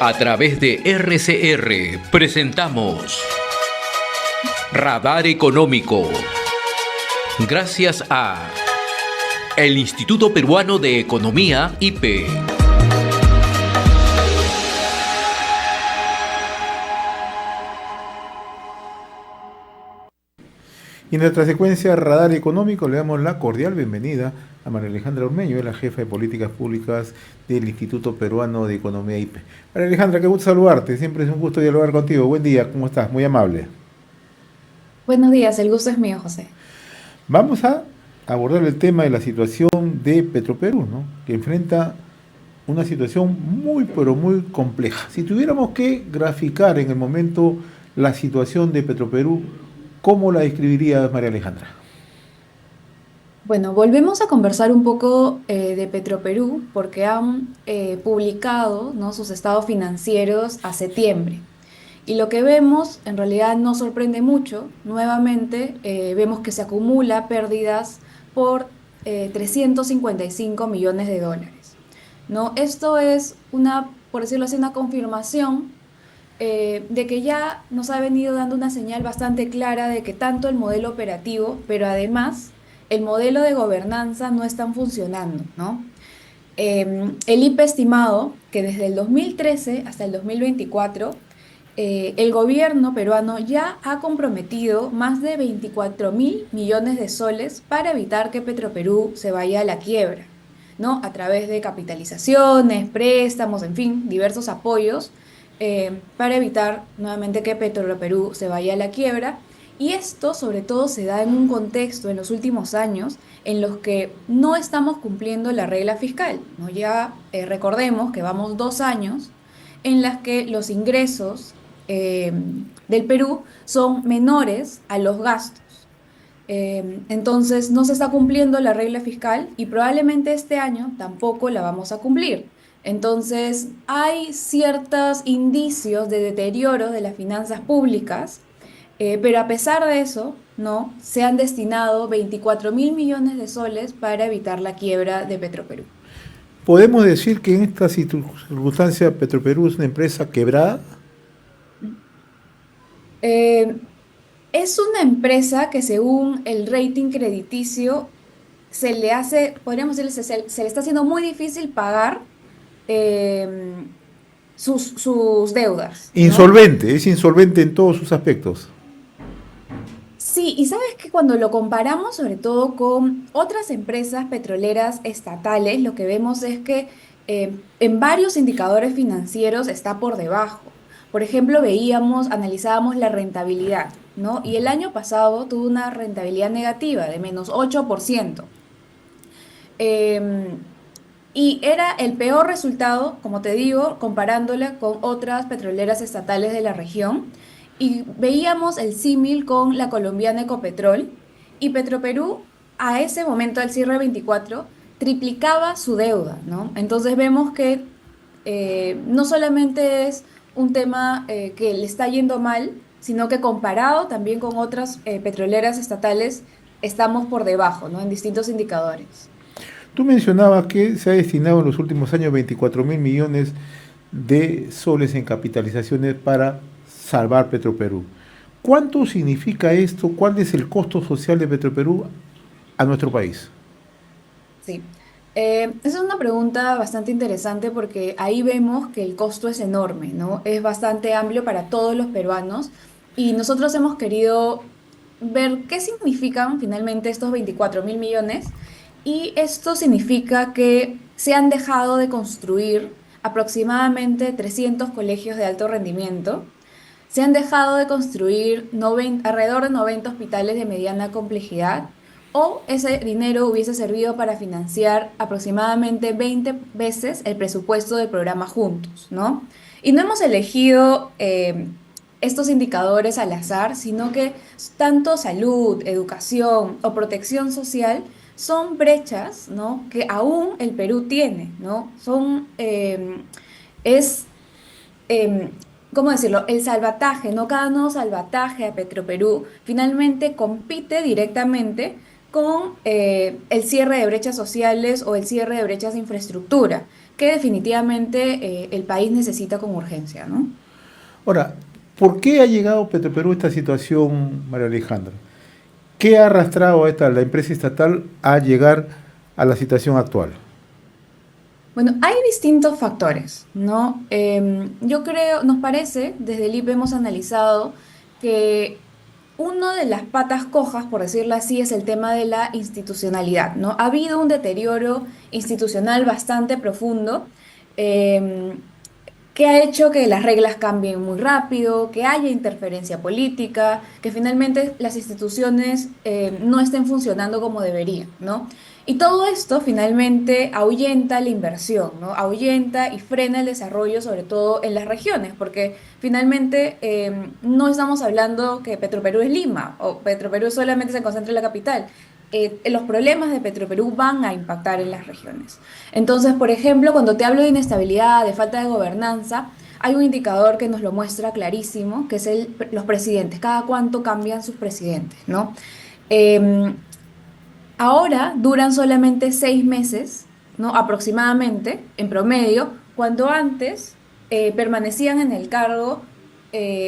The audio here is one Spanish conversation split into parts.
A través de RCR presentamos Radar Económico. Gracias a el Instituto Peruano de Economía, IPE. Y en nuestra secuencia Radar Económico le damos la cordial bienvenida a María Alejandra Ormeño, la jefa de políticas públicas del Instituto Peruano de Economía IPE. María Alejandra, qué gusto saludarte, siempre es un gusto dialogar contigo. Buen día, ¿cómo estás? Muy amable. Buenos días, el gusto es mío, José. Vamos a abordar el tema de la situación de Petroperú, ¿no? Que enfrenta una situación muy, pero muy compleja. Si tuviéramos que graficar en el momento la situación de Petroperú, ¿cómo la describiría María Alejandra? Bueno, volvemos a conversar un poco de Petroperú porque han publicado, ¿no?, sus estados financieros a septiembre. Y lo que vemos en realidad no sorprende mucho. Nuevamente vemos que se acumula pérdidas por 355 millones de dólares, ¿no? Esto es una, por decirlo así, una confirmación de que ya nos ha venido dando una señal bastante clara de que tanto el modelo operativo, pero además el modelo de gobernanza no están funcionando, ¿no? El IPE estimado que desde el 2013 hasta el 2024, el gobierno peruano ya ha comprometido más de 24.000 millones de soles para evitar que Petroperú se vaya a la quiebra, ¿no? A través de capitalizaciones, préstamos, en fin, diversos apoyos para evitar nuevamente que Petroperú se vaya a la quiebra. Y esto sobre todo se da en un contexto en los últimos años en los que no estamos cumpliendo la regla fiscal, ¿no? Ya recordemos que vamos 2 años en las que los ingresos eh, del Perú son menores a los gastos. Entonces no se está cumpliendo la regla fiscal y probablemente este año tampoco la vamos a cumplir. Entonces hay ciertos indicios de deterioro de las finanzas públicas, pero a pesar de eso, ¿no?, se han destinado 24.000 millones de soles para evitar la quiebra de Petroperú. ¿Podemos decir que en esta circunstancia Petroperú es una empresa quebrada? Eh, es una empresa que según el rating crediticio se le hace, podríamos decir, se le está haciendo muy difícil pagar eh, sus deudas, ¿no? Insolvente, es insolvente en todos sus aspectos. Sí, y sabes que cuando lo comparamos sobre todo con otras empresas petroleras estatales, lo que vemos es que en varios indicadores financieros está por debajo. Por ejemplo, analizábamos la rentabilidad, ¿no? Y el año pasado tuvo una rentabilidad negativa de -8%. Em, y era el peor resultado, como te digo, comparándola con otras petroleras estatales de la región. Y veíamos el símil con la colombiana Ecopetrol y Petroperú a ese momento, al cierre 24, triplicaba su deuda, ¿no? Entonces vemos que no solamente es un tema que le está yendo mal, sino que comparado también con otras petroleras estatales, estamos por debajo, ¿no?, en distintos indicadores. Tú mencionabas que se ha destinado en los últimos años 24.000 millones de soles en capitalizaciones para salvar Petroperú. ¿Cuánto significa esto? ¿Cuál es el costo social de Petroperú a nuestro país? Sí. Esa es una pregunta bastante interesante porque ahí vemos que el costo es enorme, ¿no? Es bastante amplio para todos los peruanos y nosotros hemos querido ver qué significan finalmente estos 24.000 millones, y esto significa que se han dejado de construir aproximadamente 300 colegios de alto rendimiento. Se han dejado de construir alrededor de 90 hospitales de mediana complejidad, o ese dinero hubiese servido para financiar aproximadamente 20 veces el presupuesto del programa Juntos, ¿no? Y no hemos elegido estos indicadores al azar, sino que tanto salud, educación o protección social son brechas, ¿no?, que aún el Perú tiene, ¿no? Es ¿cómo decirlo? El salvataje, ¿no? Cada nuevo salvataje a Petroperú finalmente compite directamente con el cierre de brechas sociales o el cierre de brechas de infraestructura, que definitivamente el país necesita con urgencia, ¿no? Ahora, ¿por qué ha llegado Petroperú a esta situación, María Alejandra? ¿Qué ha arrastrado a la empresa estatal a llegar a la situación actual? Bueno, hay distintos factores, ¿no? Yo creo, nos parece, desde el IPE hemos analizado que una de las patas cojas, por decirlo así, es el tema de la institucionalidad, ¿no? Ha habido un deterioro institucional bastante profundo, em, que ha hecho que las reglas cambien muy rápido, que haya interferencia política, que finalmente las instituciones no estén funcionando como deberían, ¿no? Y todo esto finalmente ahuyenta la inversión, ¿no? Ahuyenta y frena el desarrollo, sobre todo en las regiones, porque finalmente no estamos hablando que Petroperú es Lima o Petroperú solamente se concentra en la capital. Los problemas de Petroperú van a impactar en las regiones. Entonces, por ejemplo, cuando te hablo de inestabilidad, de falta de gobernanza, hay un indicador que nos lo muestra clarísimo, que es los presidentes, cada cuánto cambian sus presidentes, ¿no? Eh, Ahora duran solamente 6 meses, ¿no? Aproximadamente, en promedio, cuando antes permanecían en el cargo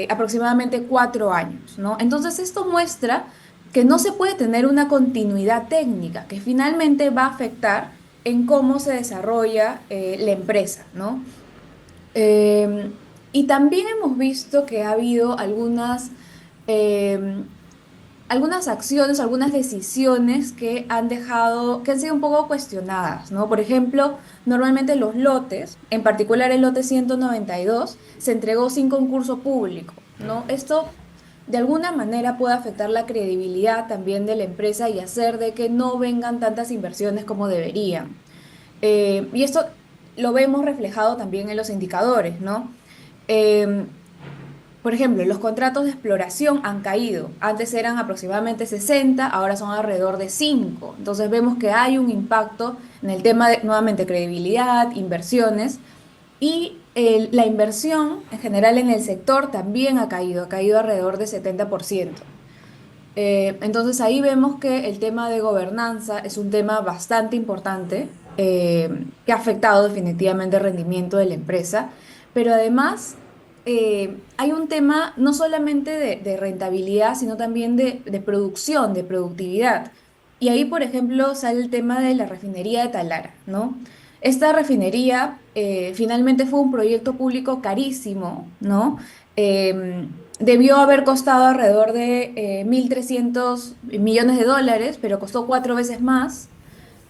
aproximadamente 4 años, ¿no? Entonces esto muestra que no se puede tener una continuidad técnica, que finalmente va a afectar en cómo se desarrolla la empresa, ¿no? Eh, y también hemos visto que ha habido em, algunas acciones, algunas decisiones que han dejado, que han sido un poco cuestionadas, ¿no? Por ejemplo, normalmente los lotes, en particular el lote 192, se entregó sin concurso público, ¿no? Esto de alguna manera puede afectar la credibilidad también de la empresa y hacer de que no vengan tantas inversiones como deberían. Y esto lo vemos reflejado también en los indicadores, ¿no? Em, por ejemplo, los contratos de exploración han caído. Antes eran aproximadamente 60, ahora son alrededor de 5. Entonces vemos que hay un impacto en el tema de, nuevamente, credibilidad, inversiones. Y la inversión en general en el sector también ha caído alrededor de 70%. Entonces ahí vemos que el tema de gobernanza es un tema bastante importante, que ha afectado definitivamente el rendimiento de la empresa, pero además hay un tema no solamente de rentabilidad, sino también de producción, de productividad. Y ahí, por ejemplo, sale el tema de la refinería de Talara, ¿no? Esta refinería finalmente fue un proyecto público carísimo, ¿no? Debió haber costado alrededor de 1.300 millones de dólares, pero costó 4 veces más.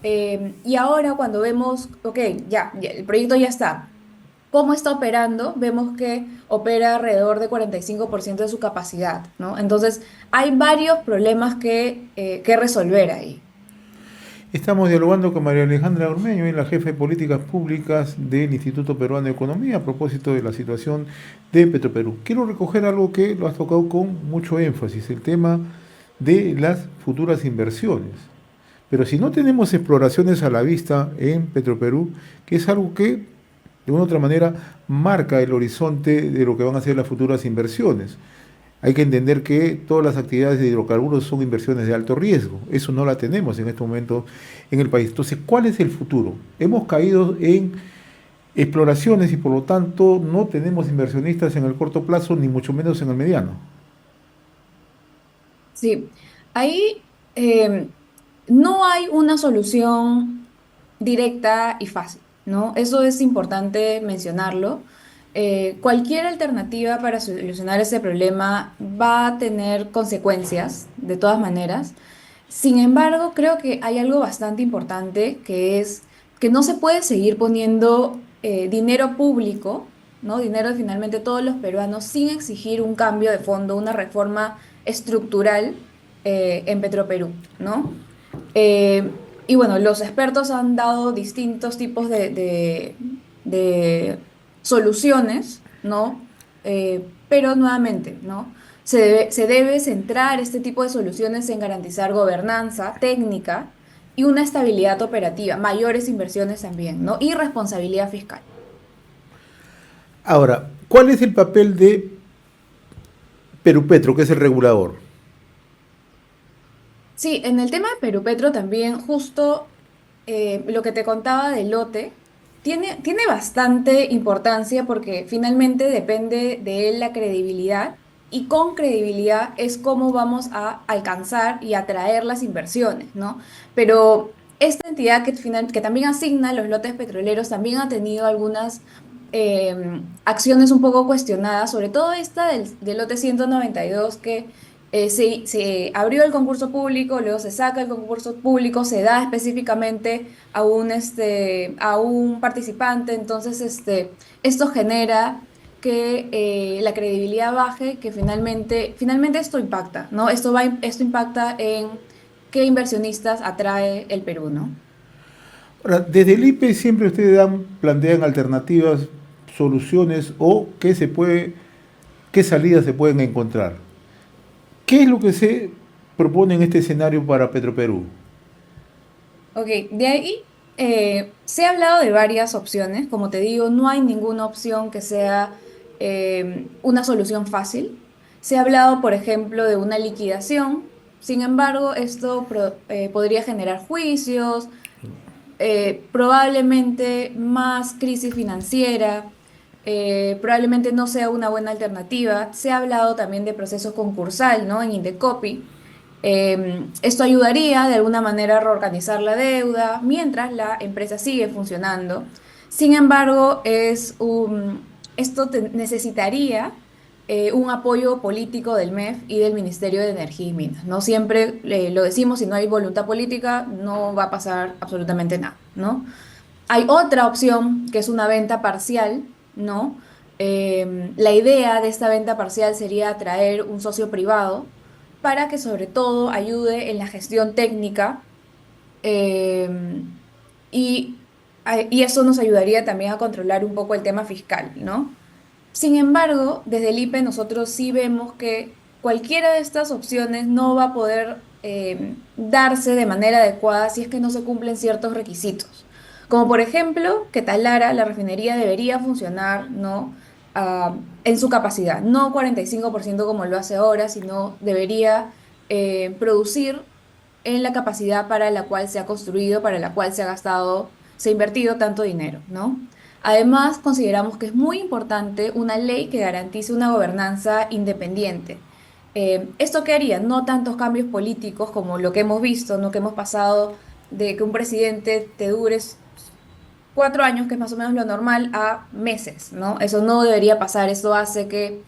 Y ahora cuando vemos, ok, ya, el proyecto ya está. ¿Cómo está operando? Vemos que opera alrededor de 45% de su capacidad, ¿no? Entonces, hay varios problemas que resolver ahí. Estamos dialogando con María Alejandra Ormeño, la jefa de políticas públicas del Instituto Peruano de Economía, a propósito de la situación de Petroperú. Quiero recoger algo que lo has tocado con mucho énfasis, el tema de las futuras inversiones. Pero si no tenemos exploraciones a la vista en Petroperú, que es algo que de una u otra manera marca el horizonte de lo que van a ser las futuras inversiones. Hay que entender que todas las actividades de hidrocarburos son inversiones de alto riesgo. Eso no la tenemos en este momento en el país. Entonces, ¿cuál es el futuro? Hemos caído en exploraciones y por lo tanto no tenemos inversionistas en el corto plazo, ni mucho menos en el mediano. Sí, ahí no hay una solución directa y fácil, ¿no? Eso es importante mencionarlo. Cualquier alternativa para solucionar ese problema va a tener consecuencias, de todas maneras. Sin embargo, creo que hay algo bastante importante que es que no se puede seguir poniendo dinero público, ¿no? Dinero de finalmente todos los peruanos sin exigir un cambio de fondo, una reforma estructural en Petroperú, ¿no? Eh, y bueno, los expertos han dado distintos tipos de soluciones, ¿no? Pero nuevamente, ¿no? Se debe centrar este tipo de soluciones en garantizar gobernanza técnica y una estabilidad operativa, mayores inversiones también, ¿no? Y responsabilidad fiscal. Ahora, ¿cuál es el papel de Perupetro, que es el regulador? Sí, en el tema de Perú Petro también, justo lo que te contaba del lote, tiene bastante importancia porque finalmente depende de él la credibilidad y con credibilidad es cómo vamos a alcanzar y atraer las inversiones, ¿no? Pero esta entidad que también asigna los lotes petroleros también ha tenido algunas acciones un poco cuestionadas, sobre todo esta del lote 192 que se abrió el concurso público, luego se saca el concurso público, se da específicamente a un participante, entonces esto genera que la credibilidad baje, que finalmente esto impacta, ¿no? Esto impacta en qué inversionistas atrae el Perú, ¿no? Ahora, desde el IPE siempre ustedes plantean alternativas, soluciones o qué salidas se pueden encontrar. ¿Qué es lo que se propone en este escenario para Petroperú? Ok, de ahí se ha hablado de varias opciones. Como te digo, no hay ninguna opción que sea una solución fácil. Se ha hablado, por ejemplo, de una liquidación. Sin embargo, esto podría generar juicios, probablemente más crisis financiera, probablemente no sea una buena alternativa. Se ha hablado también de proceso concursal, ¿no? En Indecopi. Esto ayudaría de alguna manera a reorganizar la deuda mientras la empresa sigue funcionando. Sin embargo, necesitaría un apoyo político del MEF y del Ministerio de Energía y Minas, ¿no? Siempre lo decimos, si no hay voluntad política, no va a pasar absolutamente nada, ¿no? Hay otra opción que es una venta parcial, ¿no? La idea de esta venta parcial sería atraer un socio privado para que sobre todo ayude en la gestión técnica eh, y eso nos ayudaría también a controlar un poco el tema fiscal, ¿no? Sin embargo, desde el IPE nosotros sí vemos que cualquiera de estas opciones no va a poder darse de manera adecuada si es que no se cumplen ciertos requisitos. Como por ejemplo, que Talara, la refinería, debería funcionar, ¿no? En su capacidad, no 45% como lo hace ahora, sino debería producir en la capacidad para la cual se ha construido, para la cual se ha gastado, se ha invertido tanto dinero, ¿no? Además, consideramos que es muy importante una ley que garantice una gobernanza independiente. ¿Esto qué haría? No tantos cambios políticos como lo que hemos visto, ¿no? Que hemos pasado de que un presidente te dure 4 años, que es más o menos lo normal, a meses, ¿no? Eso no debería pasar, eso hace que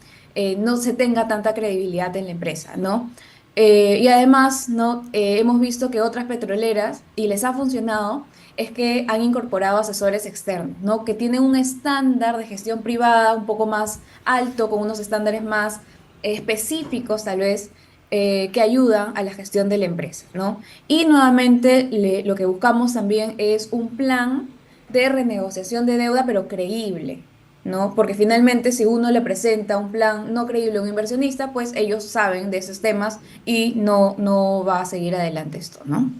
no se tenga tanta credibilidad en la empresa, ¿no? Y además, ¿no? Hemos visto que otras petroleras, y les ha funcionado, es que han incorporado asesores externos, ¿no? Que tienen un estándar de gestión privada un poco más alto, con unos estándares más específicos, tal vez, que ayudan a la gestión de la empresa, ¿no? Y nuevamente, lo que buscamos también es un plan de renegociación de deuda, pero creíble, ¿no? Porque finalmente si uno le presenta un plan no creíble a un inversionista, pues ellos saben de esos temas y no va a seguir adelante esto, ¿no?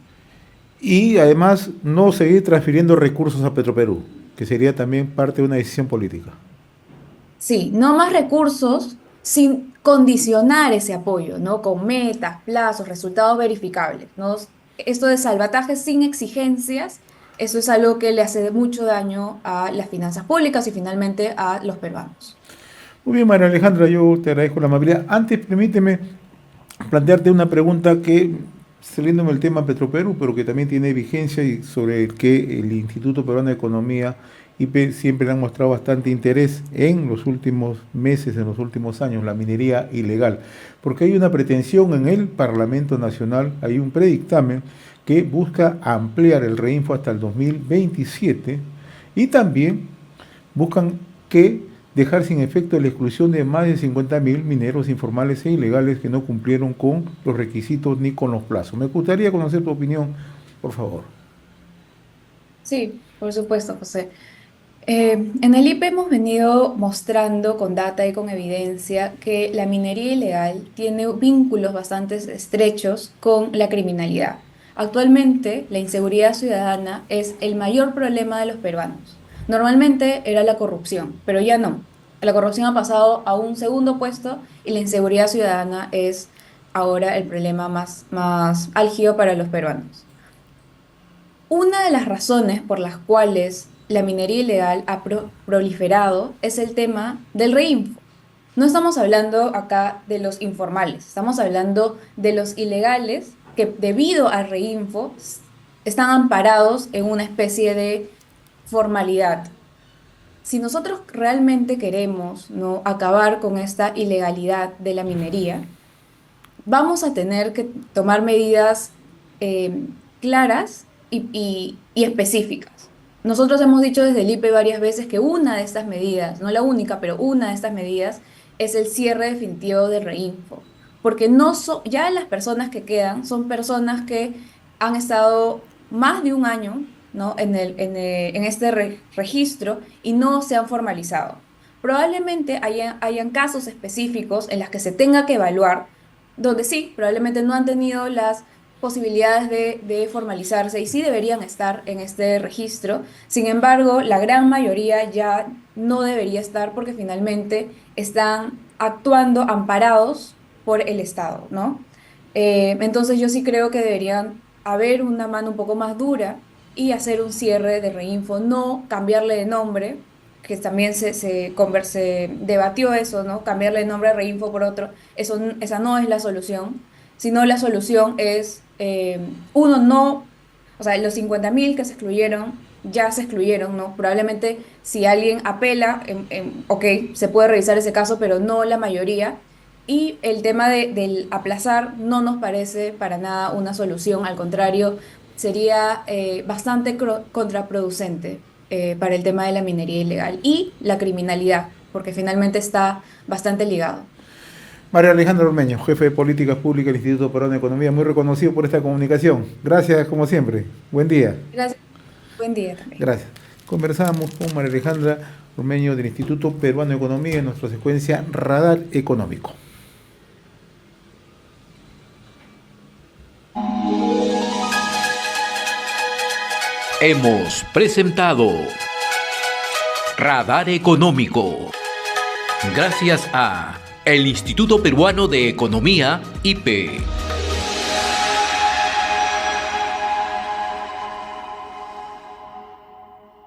Y además no seguir transfiriendo recursos a Petroperú, que sería también parte de una decisión política. Sí, no más recursos sin condicionar ese apoyo, ¿no? Con metas, plazos, resultados verificables, ¿no? Esto de salvataje sin exigencias, eso es algo que le hace mucho daño a las finanzas públicas y finalmente a los peruanos. Muy bien, María Alejandra, yo te agradezco la amabilidad. Antes, permíteme plantearte una pregunta que, saliéndome del tema Petroperú, pero que también tiene vigencia y sobre el que el Instituto Peruano de Economía, IPE, siempre le han mostrado bastante interés en los últimos meses, en los últimos años, la minería ilegal. Porque hay una pretensión en el Parlamento Nacional, hay un predictamen que busca ampliar el reinfo hasta el 2027 y también buscan que dejar sin efecto la exclusión de más de 50.000 mineros informales e ilegales que no cumplieron con los requisitos ni con los plazos. Me gustaría conocer tu opinión, por favor. Sí, por supuesto, José. En el IPE hemos venido mostrando con data y con evidencia que la minería ilegal tiene vínculos bastante estrechos con la criminalidad. Actualmente, la inseguridad ciudadana es el mayor problema de los peruanos. Normalmente era la corrupción, pero ya no. La corrupción ha pasado a un segundo puesto y la inseguridad ciudadana es ahora el problema más álgido para los peruanos. Una de las razones por las cuales la minería ilegal ha proliferado es el tema del reinfo. No estamos hablando acá de los informales, estamos hablando de los ilegales que debido al reinfo están amparados en una especie de formalidad. Si nosotros realmente queremos, ¿no?, acabar con esta ilegalidad de la minería, vamos a tener que tomar medidas eh, claras y específicas. Nosotros hemos dicho desde el IPE varias veces que una de estas medidas, no la única, pero una de estas medidas es el cierre definitivo del reinfo, porque ya las personas que quedan son personas que han estado más de un año, ¿no?, en este registro y no se han formalizado. Probablemente hayan casos específicos en los que se tenga que evaluar, donde sí, probablemente no han tenido las posibilidades de formalizarse y sí deberían estar en este registro. Sin embargo, la gran mayoría ya no debería estar porque finalmente están actuando amparados por el Estado, ¿no? Entonces yo sí creo que deberían haber una mano un poco más dura y hacer un cierre de Reinfo, no cambiarle de nombre, que también se debatió eso, ¿no? Cambiarle de nombre a Reinfo por otro, esa no es la solución, sino la solución es, uno, no, o sea, los 50.000 que se excluyeron, ya se excluyeron, ¿no? Probablemente si alguien apela, ok, se puede revisar ese caso, pero no la mayoría. Y el tema del aplazar no nos parece para nada una solución, al contrario, sería bastante contraproducente para el tema de la minería ilegal y la criminalidad, porque finalmente está bastante ligado. María Alejandra Ormeño, jefe de Políticas Públicas del Instituto Peruano de Economía, muy reconocido por esta comunicación. Gracias, como siempre. Buen día. Gracias. Buen día también. Gracias. Conversamos con María Alejandra Ormeño del Instituto Peruano de Economía en nuestra secuencia Radar Económico. Hemos presentado Radar Económico. Gracias a el Instituto Peruano de Economía, IPE.